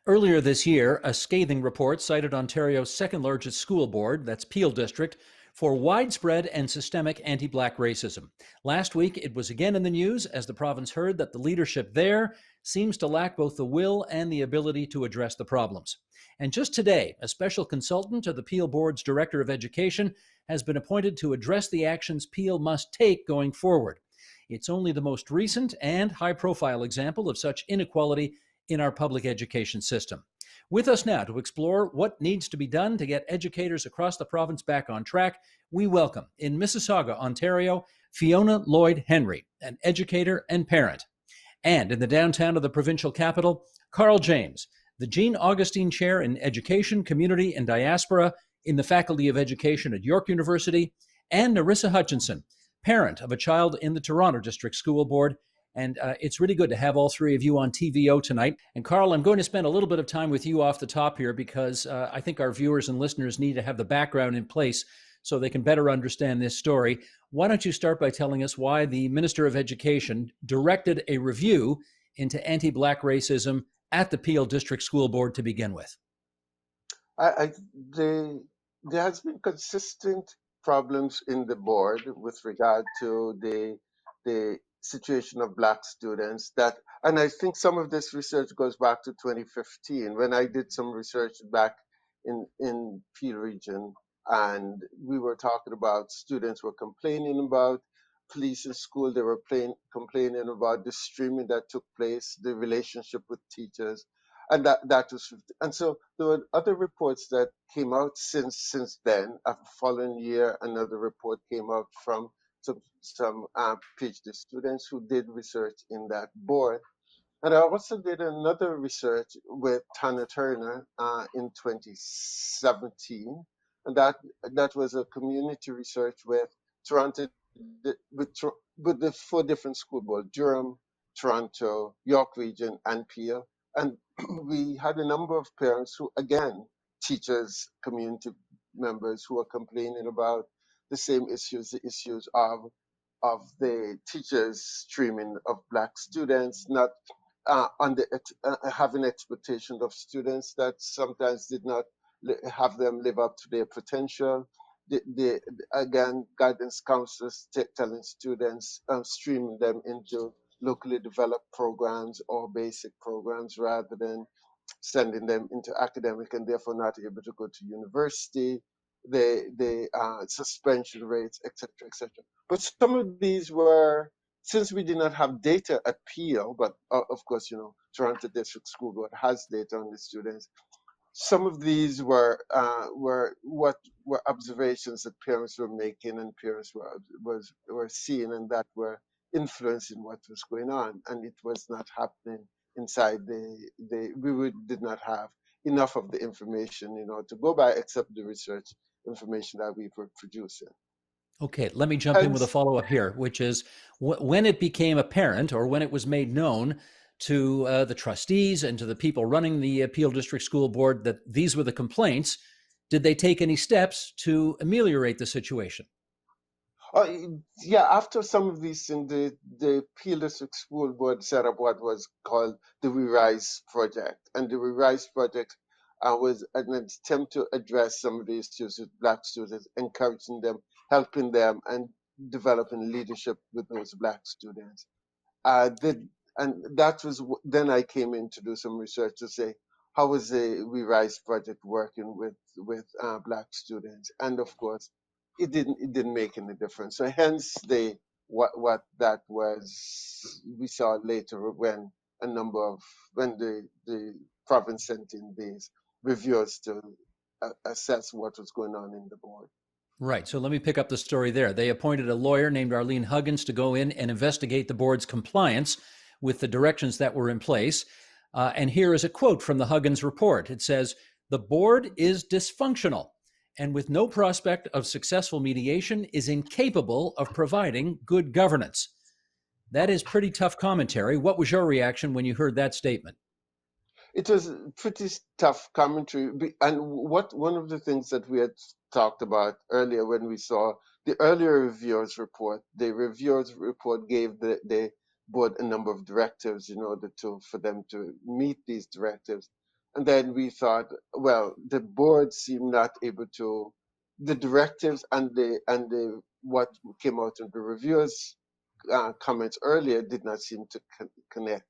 Earlier this year, a scathing report cited Ontario's second largest school board, that's Peel District, for widespread and systemic anti Black racism. Last week, it was again in the news as the province heard that the leadership there seems to lack both the will and the ability to address the problems. And just today, a special consultant to the Peel Board's Director of Education has been appointed to address the actions Peel must take going forward. It's only the most recent and high profile example of such inequality in our public education system. With us now to explore what needs to be done to get educators across the province back on track, we welcome in Mississauga, Ontario, Fiona Lloyd Henry, an educator and parent. And in the downtown of the provincial capital, Carl James, the Jean Augustine Chair in Education, Community and Diaspora in the Faculty of Education at York University, and Narissa Hutchinson, parent of a child in the Toronto District School Board. And it's really good to have all three of you on TVO tonight. And Carl, I'm going to spend a little bit of time with you off the top here because I think our viewers and listeners need to have the background in place so they can better understand this story. Why don't you start by telling us why the Minister of Education directed a review into anti-Black racism at the Peel District School Board to begin with? There has been consistent problems in the board with regard to the situation of Black students and I think some of this research goes back to 2015 when I did some research back in Peel region, and we were talking about students were complaining about police in school. They were complaining about the streaming that took place, the relationship with teachers, and that was, and so there were other reports that came out since then. A following year, another report came out from some PhD students who did research in that board. And I also did another research with Tana Turner in 2017, and that was a community research with Toronto, with the four different school boards: Durham, Toronto, York Region, and Peel. And we had a number of parents who, again, teachers, community members who were complaining about the same issues, the issues of the teachers streaming of Black students, not having expectations of students that sometimes did not have them live up to their potential. Again, guidance counselors telling students, streaming them into locally developed programs or basic programs rather than sending them into academic and therefore not able to go to university, the suspension rates, etc., etc. But some of these were, since we did not have data at Peel, but of course, Toronto District School Board has data on the students. Some of these were observations that parents were making and parents were seeing, and that were influencing what was going on, and it was not happening inside did not have enough of the information, to go by except the research information that we were producing. Okay, let me jump in with a Hence, follow-up here, which is when it became apparent or when it was made known to the trustees and to the people running the Peel District School Board that these were the complaints, did they take any steps to ameliorate the situation? yeah, after some of these, in the Peel District School Board set up what was called the We Rise Project, and the We Rise Project was an attempt to address some of the issues with Black students, encouraging them, helping them, and developing leadership with those Black students. And that was then I came in to do some research to say how was the We Rise Project working with Black students, and of course it didn't make any difference. So hence what that was, we saw later when the province sent in these reviewers to assess what was going on in the board. Right. So let me pick up the story there. They appointed a lawyer named Arlene Huggins to go in and investigate the board's compliance with the directions that were in place. And here is a quote from the Huggins report. It says, "The board is dysfunctional and with no prospect of successful mediation is incapable of providing good governance." That is pretty tough commentary. What was your reaction when you heard that statement? It was pretty tough commentary, and one of the things that we had talked about earlier when we saw the earlier reviewers report, the reviewers report gave the board a number of directives in order for them to meet these directives, And then we thought, well, the board seemed not able to, the directives and the what came out in the reviewers' comments earlier did not seem to connect.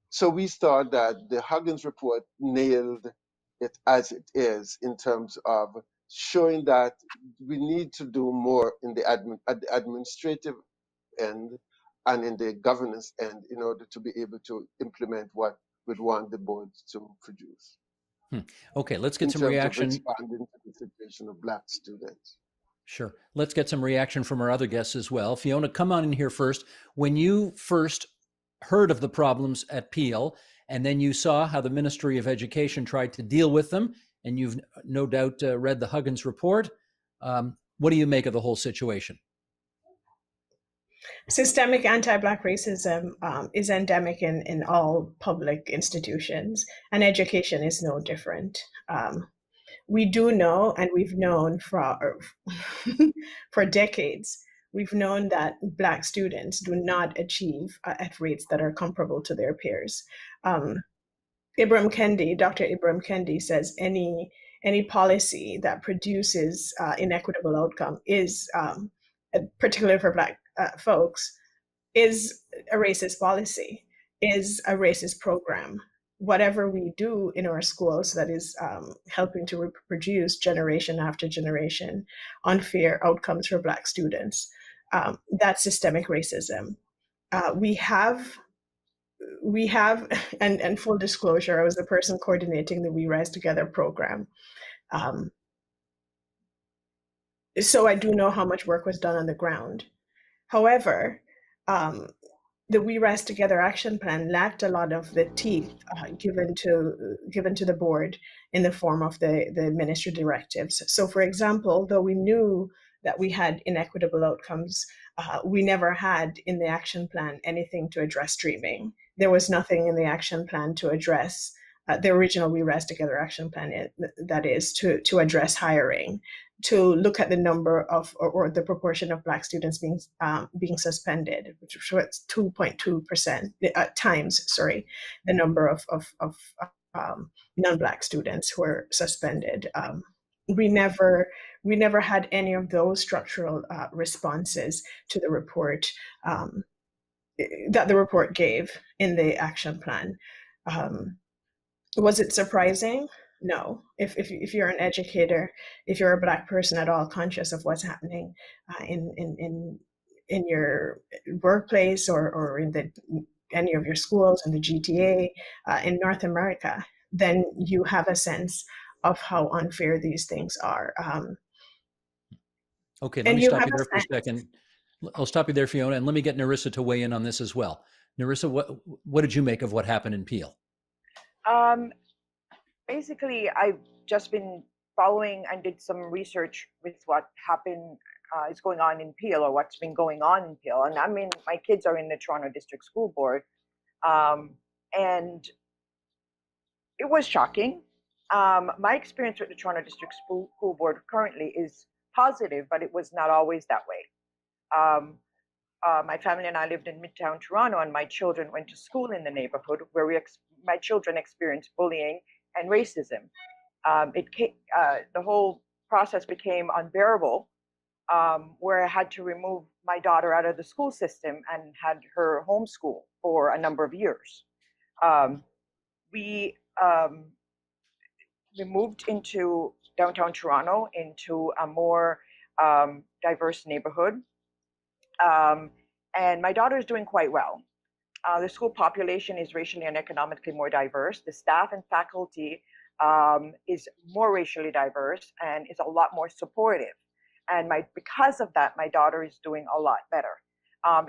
So we thought that the Huggins report nailed it as it is in terms of showing that we need to do more in the at the administrative end and in the governance end in order to be able to implement what we'd want the boards to produce Okay, let's get in some terms of reaction. responding to the situation of Black students. Sure. Let's get some reaction from our other guests as well. Fiona, come on in here first. When you first heard of the problems at Peel, and then you saw how the Ministry of Education tried to deal with them, and you've no doubt read the Huggins report, what do you make of the whole situation? Systemic anti-Black racism is endemic in all public institutions, and education is no different. We do know, and we've known for for decades, we've known that Black students do not achieve at rates that are comparable to their peers. Dr. Ibram Kendi says any policy that produces inequitable outcome is, particularly for Black folks, is a racist policy, is a racist program. Whatever we do in our schools that is helping to reproduce generation after generation unfair outcomes for Black students, that's systemic racism. We have, and full disclosure, I was the person coordinating the We Rise Together program. So I do know how much work was done on the ground. However, the We Rise Together action plan lacked a lot of the teeth given to the board in the form of the ministry directives. So, for example, though we knew that we had inequitable outcomes, we never had in the action plan anything to address streaming. There was nothing in the action plan to address the original We Rise Together action plan, that is, to address hiring, to look at the number of or the proportion of Black students being suspended, which was 2.2% times, the number of non-Black students who were suspended. We never had any of those structural responses to the report that the report gave in the action plan. Was it surprising? No. If you're an educator, if you're a Black person at all conscious of what's happening in your workplace or in any of your schools in the GTA in North America, then you have a sense of how unfair these things are. Okay, let me stop you there for a second. I'll stop you there, Fiona, and let me get Narissa to weigh in on this as well. Narissa, what did you make of what happened in Peel? Basically, I've just been following and did some research with what happened, is going on in Peel, or what's been going on in Peel. And my kids are in the Toronto District School Board. And it was shocking. My experience with the Toronto District School Board currently is positive, but it was not always that way. My family and I lived in Midtown Toronto, and my children went to school in the neighborhood where my children experienced bullying and racism. The whole process became unbearable, where I had to remove my daughter out of the school system and had her homeschool for a number of years. We moved into downtown Toronto, into a more diverse neighborhood. And my daughter is doing quite well. The school population is racially and economically more diverse. The staff and faculty is more racially diverse and is a lot more supportive. And because of that, my daughter is doing a lot better.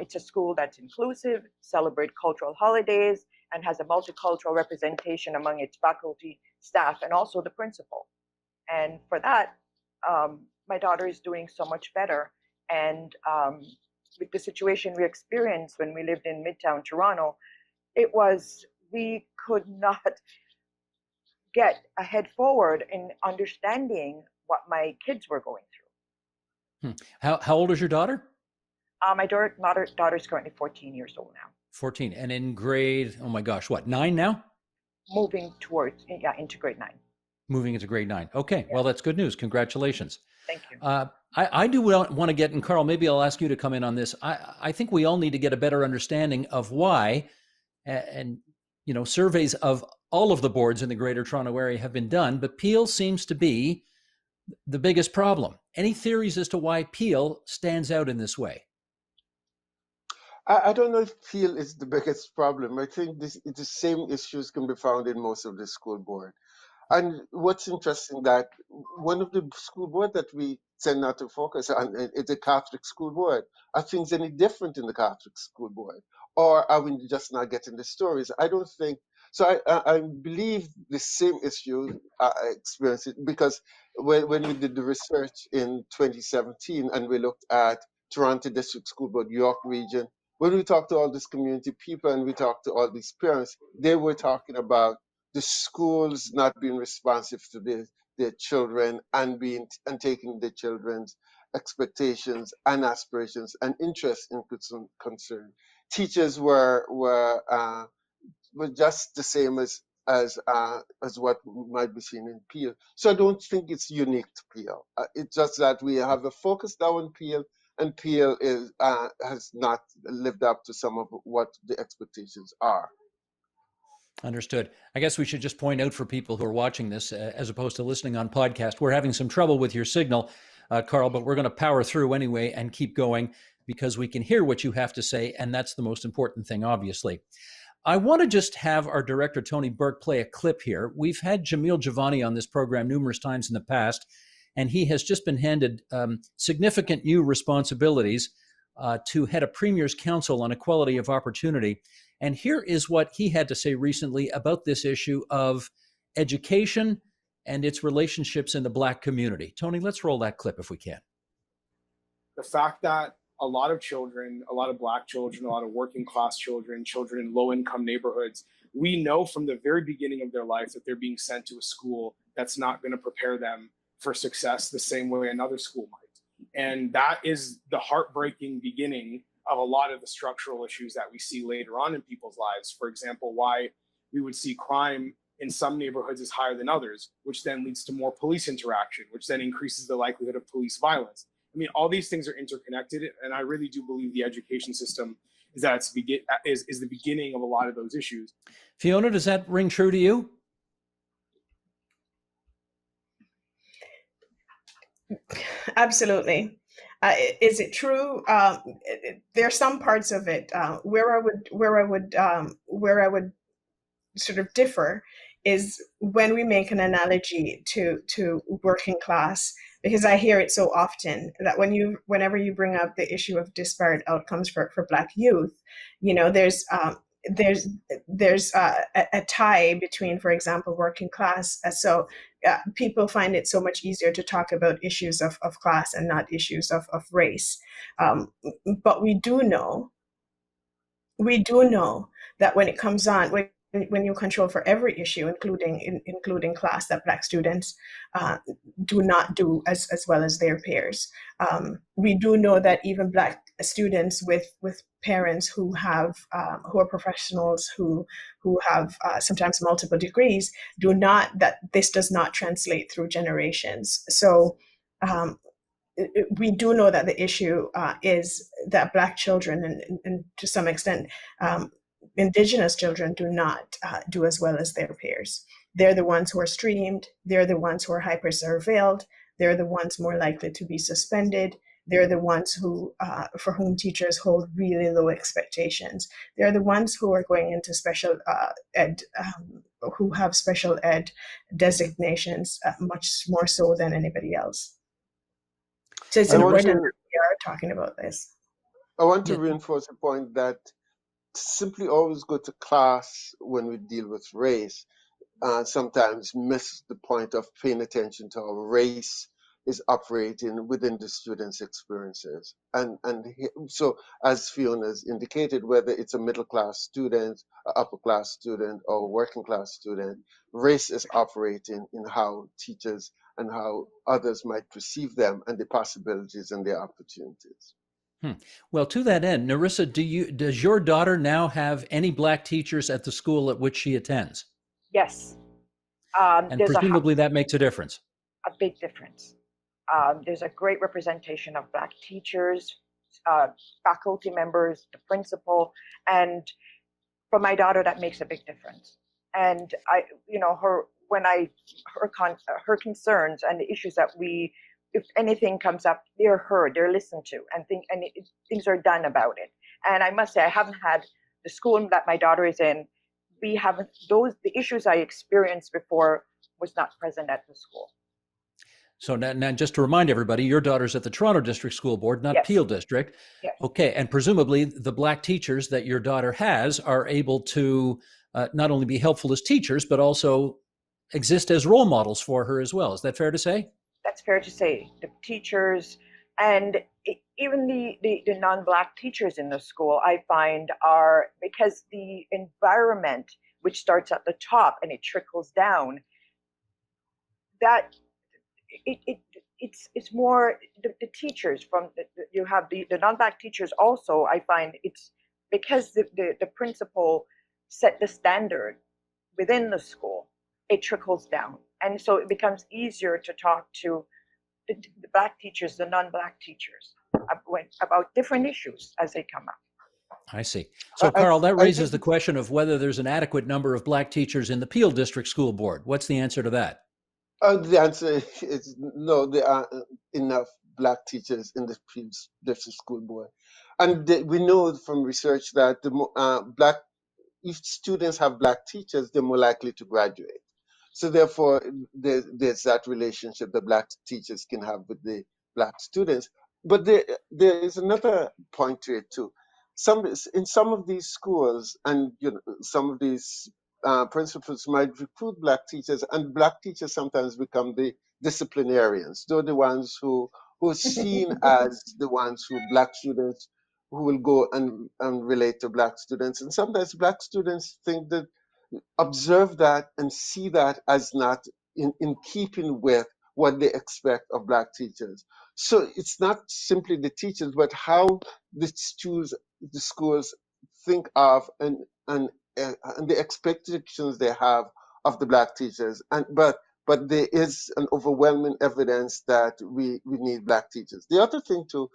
It's a school that's inclusive, celebrates cultural holidays, and has a multicultural representation among its faculty, staff, and also the principal. And for that, my daughter is doing so much better. And with the situation we experienced when we lived in Midtown Toronto, we could not get a head forward in understanding what my kids were going through. How old is your daughter? My daughter is currently 14 years old now. 14, and in grade, oh my gosh, what, 9 now? moving towards into grade 9. Moving into grade 9. Okay, well, that's good news. Congratulations. Thank you. I do want to get, and Carl, maybe I'll ask you to come in on this. I think we all need to get a better understanding of why, and surveys of all of the boards in the Greater Toronto Area have been done, but Peel seems to be the biggest problem. Any theories as to why Peel stands out in this way? I don't know if Peel is the biggest problem. I think the same issues can be found in most of the school board. And what's interesting that one of the school board that we tend not to focus on is the Catholic school board. Are things any different in the Catholic school board? Or are we just not getting the stories? I don't think so. I believe the same issue I experienced it because when we did the research in 2017 and we looked at Toronto District School Board, York Region, when we talked to all these community people and we talked to all these parents, they were talking about the schools not being responsive to their children and taking the children's expectations and aspirations and interest in concern. Teachers were just the same as what might be seen in Peel. So I don't think it's unique to Peel. It's just that we have a focus now on Peel, and Peel has not lived up to some of what the expectations are. Understood. I guess we should just point out for people who are watching this, as opposed to listening on podcast, we're having some trouble with your signal, Carl, but we're going to power through anyway and keep going because we can hear what you have to say, and that's the most important thing, obviously. I want to just have our director, Tony Burke, play a clip here. We've had Jamil Javani on this program numerous times in the past, and he has just been handed significant new responsibilities to head a Premier's Council on Equality of Opportunity. And here is what he had to say recently about this issue of education and its relationships in the Black community. Tony, let's roll that clip if we can. The fact that a lot of children, a lot of Black children, a lot of working class children, children in low income neighborhoods, we know from the very beginning of their life that they're being sent to a school that's not going to prepare them for success the same way another school might. And that is the heartbreaking beginning of a lot of the structural issues that we see later on in people's lives. For example, why we would see crime in some neighborhoods is higher than others, which then leads to more police interaction, which then increases the likelihood of police violence. I mean, all these things are interconnected, and I really do believe the education system is the beginning of a lot of those issues. Fiona, does that ring true to you? Absolutely. Is it true? There are some parts of it where I would sort of differ is when we make an analogy to working class, because I hear it so often that whenever you bring up the issue of disparate outcomes for Black youth, there's a tie between, for example, working class. So people find it so much easier to talk about issues of class and not issues of race. But we do know that when it comes on, when you control for every issue, including class, that Black students do not do as well as their peers. We do know that even Black students with parents who are professionals who have sometimes multiple degrees that this does not translate through generations. So we do know that the issue is that Black children and to some extent Indigenous children do not do as well as their peers. They're the ones who are streamed. They're the ones who are hyper surveilled. They're the ones more likely to be suspended. They're the ones who, for whom teachers hold really low expectations. They're the ones who are going into special ed, who have special ed designations much more so than anybody else. So it's important that we are talking about this. I want to reinforce the point that simply always go to class when we deal with race sometimes miss the point of paying attention to how race is operating within the students' experiences. So, as Fiona's indicated, whether it's a middle class student, an upper class student, or a working class student, race is operating in how teachers and how others might perceive them and the possibilities and the opportunities. Well, to that end, Narissa, does your daughter now have any Black teachers at the school at which she attends? Yes. And There's presumably that makes a difference. a big difference. There's a great representation of Black teachers, faculty members, the principal, and for my daughter, that makes a big difference. And her concerns and the issues that if anything comes up, they're heard, they're listened to, and things are done about it. And I must say, I haven't had the school that my daughter is in. We haven't the issues I experienced before was not present at the school. So now, just to remind everybody, your daughter's at the Toronto District School Board, not Yes. Peel District. Yes. Okay, and presumably the Black teachers that your daughter has are able to not only be helpful as teachers, but also exist as role models for her as well. Is that fair to say? That's fair to say. The teachers and even the non-Black teachers in the school, I find are, because the environment, which starts at the top and it trickles down, that it's more the teachers you have the non-Black teachers also. I find it's because the principal set the standard within the school, it trickles down, and so it becomes easier to talk to the Black teachers, the non-Black teachers, about different issues as they come up. I see. So, Carl, that I raises think the question of whether there's an adequate number of Black teachers in the Peel District School Board. What's the answer to that? the answer is no. There are enough Black teachers in the district school board, and we know from research that if students have Black teachers, they're more likely to graduate. So therefore, there's that relationship that Black teachers can have with the Black students. But there is another point to it too. In some of these schools, and some of these principals might recruit Black teachers, and Black teachers sometimes become the disciplinarians. They're the ones who are seen as the ones who Black students who will go and relate to Black students. And sometimes Black students observe that and see that as not in keeping with what they expect of Black teachers. So it's not simply the teachers, but how the schools think of and the expectations they have of the Black teachers. But there is an overwhelming evidence that we need Black teachers. The other thing too,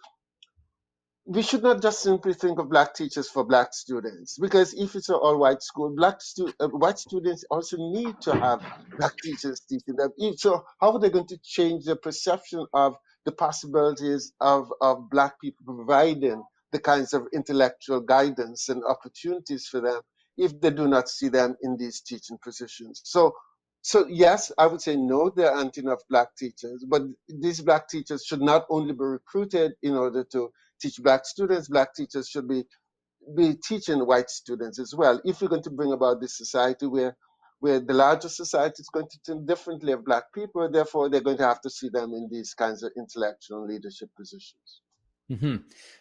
we should not just simply think of Black teachers for Black students, because if it's an all-white school, white students also need to have Black teachers teaching them. So how are they going to change the perception of the possibilities of Black people providing the kinds of intellectual guidance and opportunities for them if they do not see them in these teaching positions? So yes, I would say no, there aren't enough Black teachers, but these Black teachers should not only be recruited in order to teach Black students. Black teachers should be teaching white students as well. If we're going to bring about this society where the larger society is going to think differently of Black people, therefore they're going to have to see them in these kinds of intellectual leadership positions. Mm-hmm.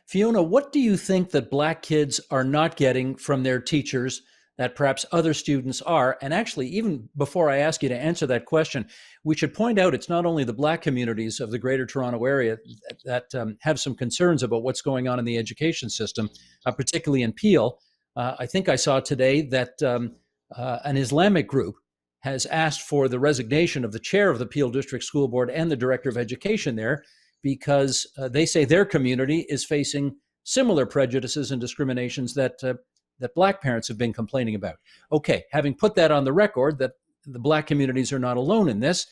Fiona, what do you think that Black kids are not getting from their teachers that perhaps other students are? And actually, even before I ask you to answer that question, we should point out it's not only the Black communities of the Greater Toronto Area that have some concerns about what's going on in the education system, particularly in Peel. I think I saw today that an Islamic group has asked for the resignation of the chair of the Peel District School Board and the director of education there, because they say their community is facing similar prejudices and discriminations that Black parents have been complaining about. Okay, having put that on the record, that the Black communities are not alone in this,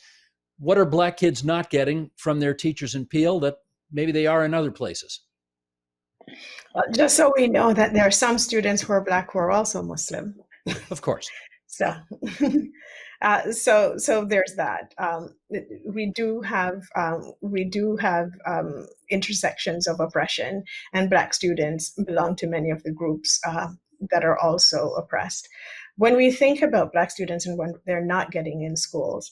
what are Black kids not getting from their teachers in Peel that maybe they are in other places? Well, just so we know that there are some students who are Black who are also Muslim. Of course. So, so there's that. We do have intersections of oppression, and Black students belong to many of the groups that are also oppressed. When we think about Black students and when they're not getting in schools,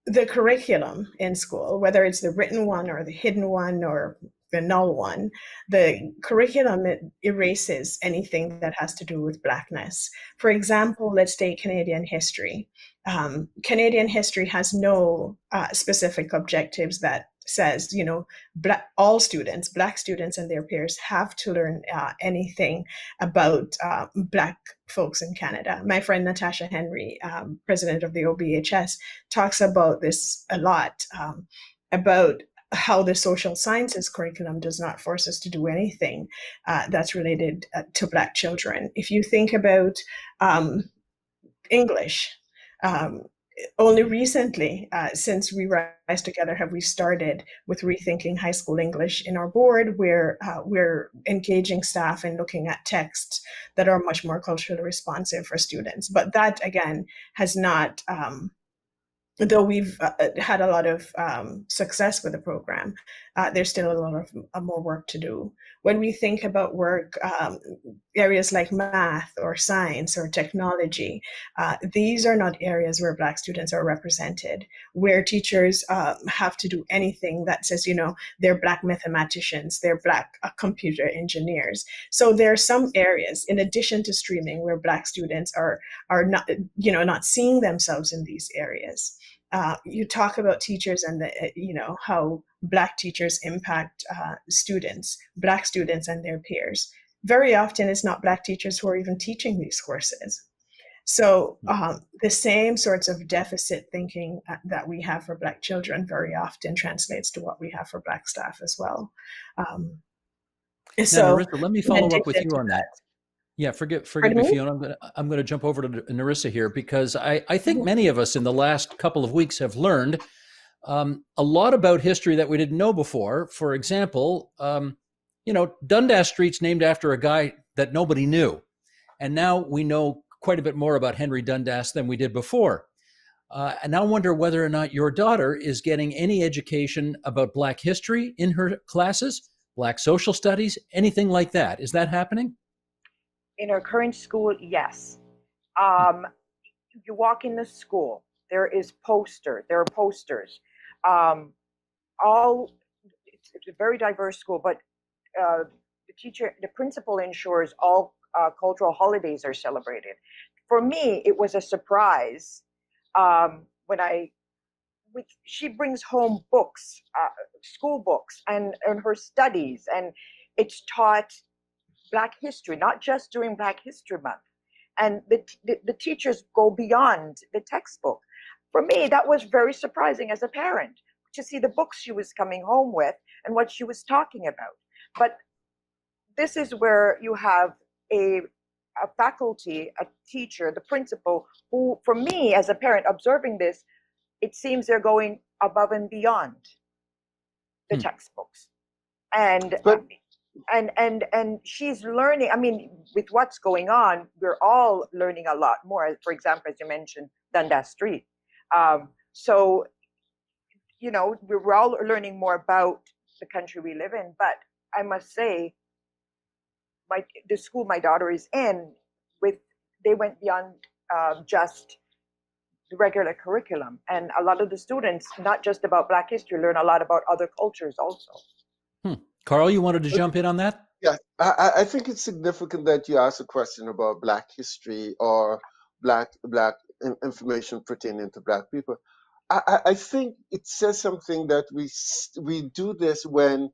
the curriculum in school, whether it's the written one or the hidden one or the null one, the curriculum erases anything that has to do with Blackness. For example, let's take Canadian history. Canadian history has no specific objectives that says, all students, Black students and their peers have to learn anything about Black folks in Canada. My friend Natasha Henry, president of the OBHS, talks about this a lot, about how the social sciences curriculum does not force us to do anything that's related to Black children. If you think about English, only recently, since we rise together, have we started with rethinking high school English in our board, where we're engaging staff and looking at texts that are much more culturally responsive for students. But that, again, has not, though we've had a lot of success with the program, there's still a lot of more work to do. When we think about work, areas like math or science or technology, these are not areas where Black students are represented, where teachers have to do anything that says, they're Black mathematicians, they're Black computer engineers. So there are some areas, in addition to streaming, where Black students are not, not seeing themselves in these areas. You talk about teachers and how Black teachers impact students, Black students and their peers. Very often it's not Black teachers who are even teaching these courses. So the same sorts of deficit thinking that we have for Black children very often translates to what we have for Black staff as well. Now, Narissa, let me follow up with you on that. Yeah, forgive me, Fiona. I'm going to jump over to Narissa here, because I think many of us in the last couple of weeks have learned a lot about history that we didn't know before. For example, Dundas Street's named after a guy that nobody knew. And now we know quite a bit more about Henry Dundas than we did before. And I wonder whether or not your daughter is getting any education about Black history in her classes, Black social studies, anything like that. Is that happening? In our current school, yes. You walk in the school, there are posters. It's a very diverse school, but the principal ensures all cultural holidays are celebrated. For me, it was a surprise when she brings home books, school books, and her studies, and it's taught Black history, not just during Black History Month. And the teachers go beyond the textbook. For me, that was very surprising as a parent, to see the books she was coming home with and what she was talking about. But this is where you have a faculty, a teacher, the principal, who, for me as a parent observing this, it seems they're going above and beyond the textbooks. And she's learning. I mean, with what's going on, we're all learning a lot more. For example, as you mentioned, Dundas Street. So, we're all learning more about the country we live in. But I must say, the school my daughter is in, they went beyond just the regular curriculum. And a lot of the students, not just about Black history, learn a lot about other cultures also. Carl, you wanted to jump in on that? Yeah, I think it's significant that you asked a question about Black history or Black information pertaining to Black people. I think it says something that we do this when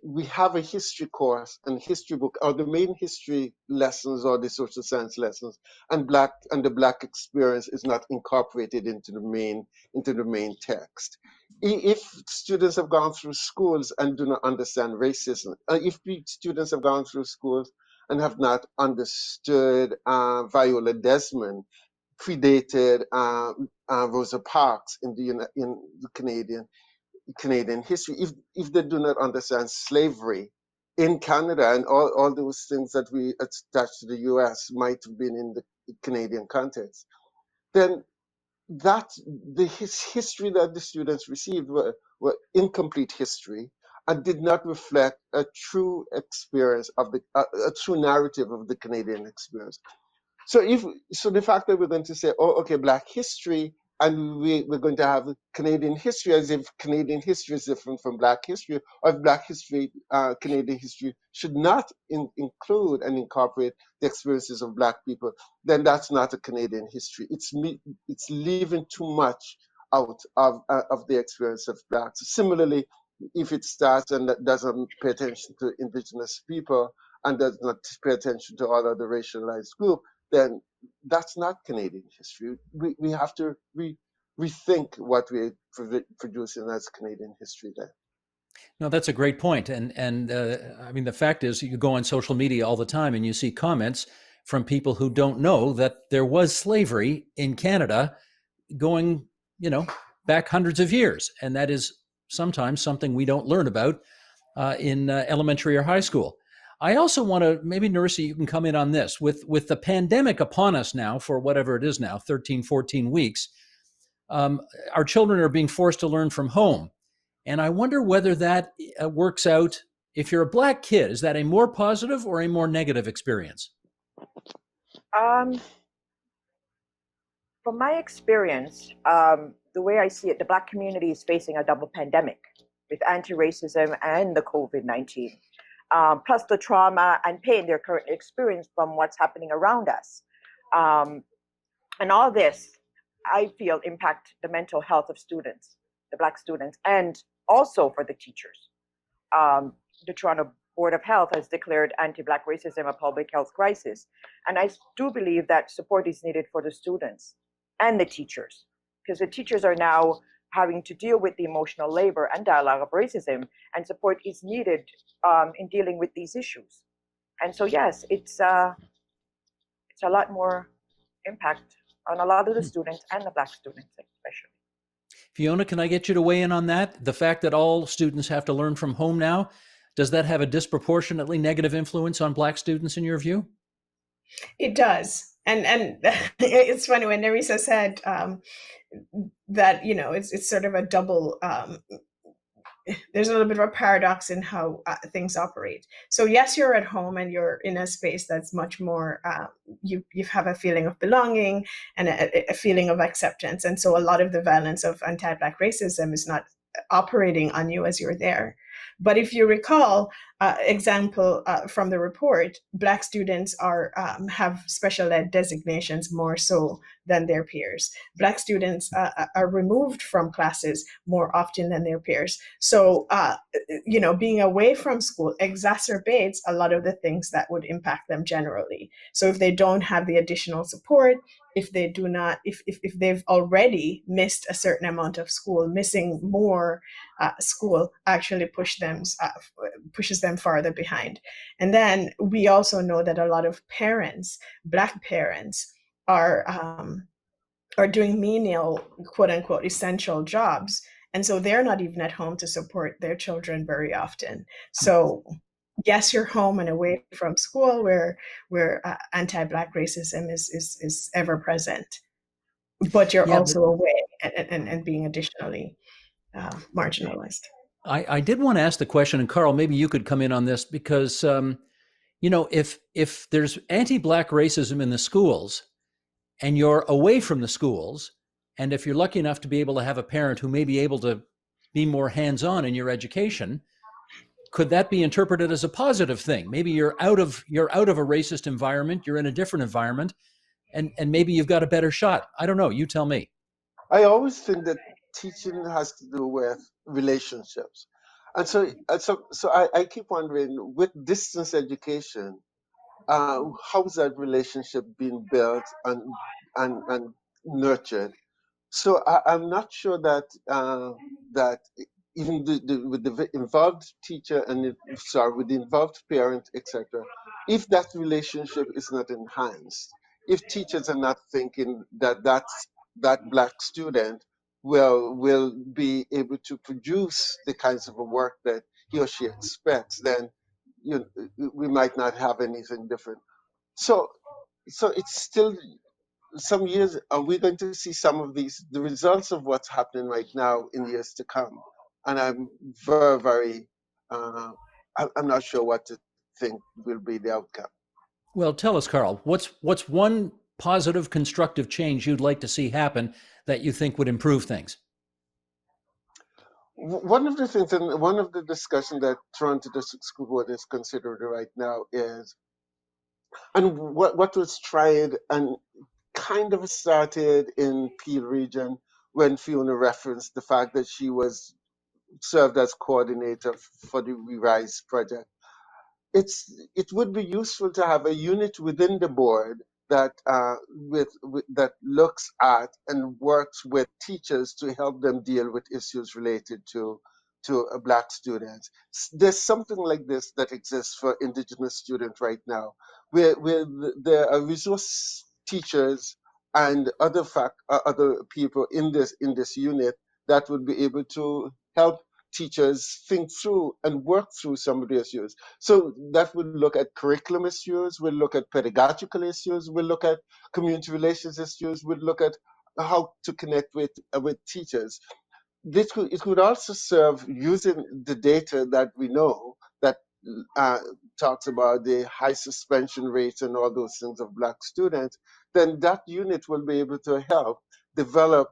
we have a history course and history book, or the main history lessons or the social science lessons, and the Black experience is not incorporated into the main text. If students have gone through schools and do not understand racism, if students have gone through schools and have not understood Viola Desmond predated Rosa Parks in the Canadian history, if they do not understand slavery in Canada and all those things that we attach to the US might have been in the Canadian context, then the history that the students received were incomplete history and did not reflect a true experience of a true narrative of the Canadian experience. So the fact that we're going to say, oh, okay, Black history and we're going to have Canadian history as if Canadian history is different from Black history, or if Black history, Canadian history should not include and incorporate the experiences of Black people, then that's not a Canadian history. It's leaving too much out of the experience of Blacks. Similarly, if it starts and that doesn't pay attention to Indigenous people and does not pay attention to all other racialized groups, then that's not Canadian history. We have to rethink what we're producing as Canadian history then. No, that's a great point. And I mean, the fact is, you go on social media all the time and you see comments from people who don't know that there was slavery in Canada going, back hundreds of years. And that is sometimes something we don't learn about in elementary or high school. I also want to, maybe Narissa, you can come in on this. With the pandemic upon us now for whatever it is now, 13, 14 weeks, our children are being forced to learn from home. And I wonder whether that works out. If you're a Black kid, is that a more positive or a more negative experience? From my experience, the way I see it, the Black community is facing a double pandemic with anti-racism and the COVID-19, plus the trauma and pain they're currently experiencing from what's happening around us. And all this, I feel, impact the mental health of students, the Black students, and also for the teachers. The Toronto Board of Health has declared anti-Black racism a public health crisis. And I do believe that support is needed for the students and the teachers, because the teachers are now having to deal with the emotional labor and dialogue of racism, and support is needed in dealing with these issues. And so, yes, it's a lot more impact on a lot of the students and the Black students especially. Fiona, can I get you to weigh in on that? The fact that all students have to learn from home now, does that have a disproportionately negative influence on Black students in your view? It does. And it's funny when Nerissa said that, it's sort of a double, there's a little bit of a paradox in how things operate. So yes, you're at home and you're in a space that's much more, you have a feeling of belonging and a feeling of acceptance. And so a lot of the violence of anti-Black racism is not operating on you as you're there. But if you recall, example from the report, Black students have special ed designations more so than their peers. Black students are removed from classes more often than their peers. So, being away from school exacerbates a lot of the things that would impact them generally. So if they don't have the additional support, if they do not, if they've already missed a certain amount of school, missing more school actually pushes them farther behind. And then we also know that a lot of parents, Black parents, are doing menial, quote unquote, essential jobs. And so they're not even at home to support their children very often. So yes, you're home and away from school where anti-Black racism is ever present, but you're also away and being additionally marginalized. I did want to ask the question, and Carl, maybe you could come in on this, because if there's anti-Black racism in the schools and you're away from the schools, and if you're lucky enough to be able to have a parent who may be able to be more hands-on in your education, could that be interpreted as a positive thing? Maybe you're out of a racist environment, you're in a different environment, and maybe you've got a better shot. I don't know. You tell me. I always think that teaching has to do with relationships. And so I keep wondering, with distance education, how's that relationship being built and nurtured? So I'm not sure that that even with the involved teacher and with the involved parent, etc., if that relationship is not enhanced, if teachers are not thinking that that Black student will be able to produce the kinds of work that he or she expects, then we might not have anything different. So it's still some years. Are we going to see some of the results of what's happening right now in years to come? And I'm very, I'm not sure what to think will be the outcome. Well, tell us, Carl, what's one positive, constructive change you'd like to see happen that you think would improve things? One of the things, and one of the discussion that Toronto District School Board is considering right now is, and what was tried and kind of started in Peel region when Fiona referenced the fact that she was served as coordinator for the Rerise project. It would be useful to have a unit within the board that that looks at and works with teachers to help them deal with issues related to Black students. There's something like this that exists for Indigenous students right now, where there are resource teachers and other people in this unit that would be able to help teachers think through and work through some of the issues. So that would look at curriculum issues, we'll look at pedagogical issues, we'll look at community relations issues, we'll look at how to connect with teachers. It could also serve using the data that we know that uh, talks about the high suspension rates and all those things of Black students. Then that unit will be able to help develop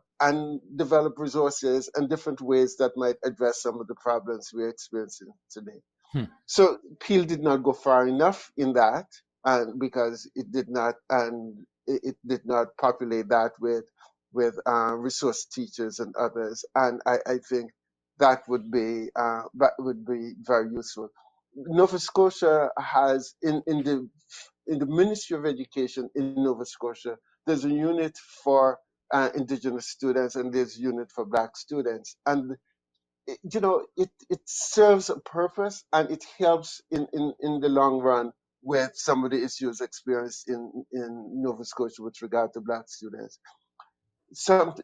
resources and different ways that might address some of the problems we're experiencing today. Hmm. So Peel did not go far enough in that, and because it did not populate that with resource teachers and others, and I think that would be very useful. Nova Scotia has in the Ministry of Education in Nova Scotia, there's a unit for Indigenous students and there's a unit for Black students, and it serves a purpose and it helps in the long run with some of the issues experienced in Nova Scotia with regard to Black students.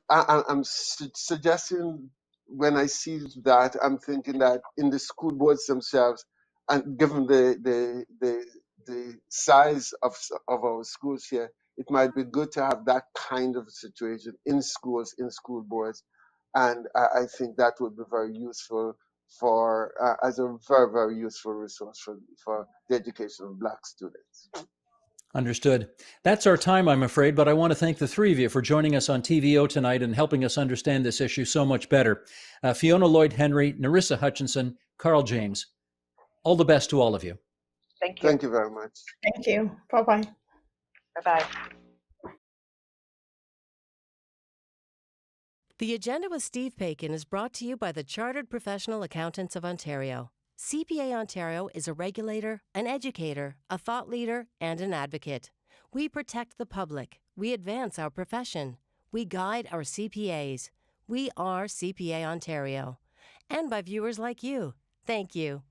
I'm suggesting when I see that, I'm thinking that in the school boards themselves, and given the size of our schools here, it might be good to have that kind of situation in schools, in school boards, and I think that would be very useful for as a very useful resource for the education of Black students. Understood. That's our time, I'm afraid, but I want to thank the three of you for joining us on TVO tonight and helping us understand this issue so much better. Fiona Lloyd-Henry, Narissa Hutchinson, Carl James. All the best to all of you. Thank you. Thank you very much. Thank you. Bye-bye. Bye-bye. The Agenda with Steve Paikin is brought to you by the Chartered Professional Accountants of Ontario. CPA Ontario is a regulator, an educator, a thought leader, and an advocate. We protect the public. We advance our profession. We guide our CPAs. We are CPA Ontario. And by viewers like you. Thank you.